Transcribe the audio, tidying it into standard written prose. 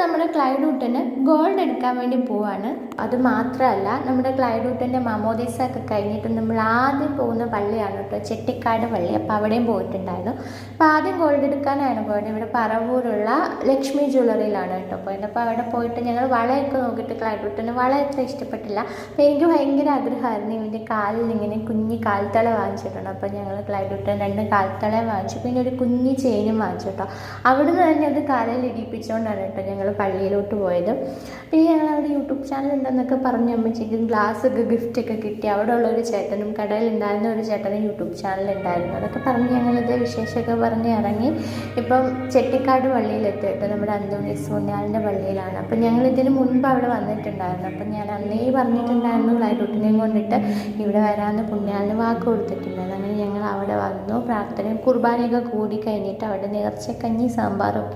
നമ്മുടെ ക്ലൈഡൂട്ടന് ഗോൾഡ് എടുക്കാൻ വേണ്ടി പോവാണ്. അത് മാത്രമല്ല, നമ്മുടെ ക്ലൈഡൂട്ടൻ്റെ മാമോദീസ ഒക്കെ കഴിഞ്ഞിട്ട് നമ്മൾ ആദ്യം പോകുന്ന പള്ളിയാണ് കേട്ടോ, ചെട്ടിക്കാട് പള്ളി. അപ്പോൾ അവിടെയും പോയിട്ടുണ്ടായിരുന്നു. അപ്പോൾ ആദ്യം ഗോൾഡ് എടുക്കാനാണ് പോയത്. ഇവിടെ പറവൂരുള്ള ലക്ഷ്മി ജ്വല്ലറിയിലാണ് കേട്ടോ പോയത്. അപ്പോൾ അവിടെ പോയിട്ട് ഞങ്ങൾ വളയൊക്കെ നോക്കിയിട്ട് ക്ലൈഡൂട്ടന് വള അത്ര ഇഷ്ടപ്പെട്ടില്ല. അപ്പോൾ എനിക്ക് ഭയങ്കര ആഗ്രഹമായിരുന്നു ഇവൻ്റെ കാലിൽ ഇങ്ങനെ കുഞ്ഞി കാൽത്തള വാങ്ങിച്ചിട്ടുണ്ട്. അപ്പോൾ ഞങ്ങൾ ക്ലൈഡൂട്ടൻ 2 കാൽത്തളയും വാങ്ങിച്ചു, പിന്നെ ഒരു കുഞ്ഞി ചെയിനും വാങ്ങിച്ചു കേട്ടോ. അവിടുന്ന് തന്നെ അത് കാലിൽ ഇടിപ്പിച്ചുകൊണ്ടാണ് കേട്ടോ ഞങ്ങൾ പള്ളിയിലോട്ട് പോയത്. പിന്നെ ഞങ്ങൾ അവിടെ യൂട്യൂബ് ചാനൽ ഉണ്ടെന്നൊക്കെ പറഞ്ഞ് അമ്മച്ചേക്കും ഗ്ലാസ്സൊക്കെ ഗിഫ്റ്റൊക്കെ കിട്ടി. അവിടെ ഉള്ളൊരു ചേട്ടനും കടയിലുണ്ടായിരുന്ന ഒരു ചേട്ടനും യൂട്യൂബ് ചാനൽ ഉണ്ടായിരുന്നു. അതൊക്കെ പറഞ്ഞ് ഞങ്ങളിത് വിശേഷമൊക്കെ പറഞ്ഞ് ഇറങ്ങി. ഇപ്പം ചെട്ടിക്കാട് പള്ളിയിലെത്തി കേട്ടോ, നമ്മുടെ അന്തോണീസ് പുണ്യാളൻ്റെ പള്ളിയിലാണ്. അപ്പം ഞങ്ങൾ ഇതിന് മുൻപ് അവിടെ വന്നിട്ടുണ്ടായിരുന്നു. അപ്പം ഞാൻ അന്നേ പറഞ്ഞിട്ടുണ്ടായിരുന്നു ക്ലൈഡൂട്ടിനെയും കൊണ്ടിട്ട് ഇവിടെ വരാമെന്ന് പുണ്യാളിന് വാക്ക് കൊടുത്തിട്ടുണ്ടായിരുന്നു. അങ്ങനെ ഞങ്ങൾ അവിടെ വന്നു. പ്രാർത്ഥനയും കുർബാനയൊക്കെ കൂടി കഴിഞ്ഞിട്ട് അവിടെ നേർച്ചക്കഞ്ഞി സാമ്പാറും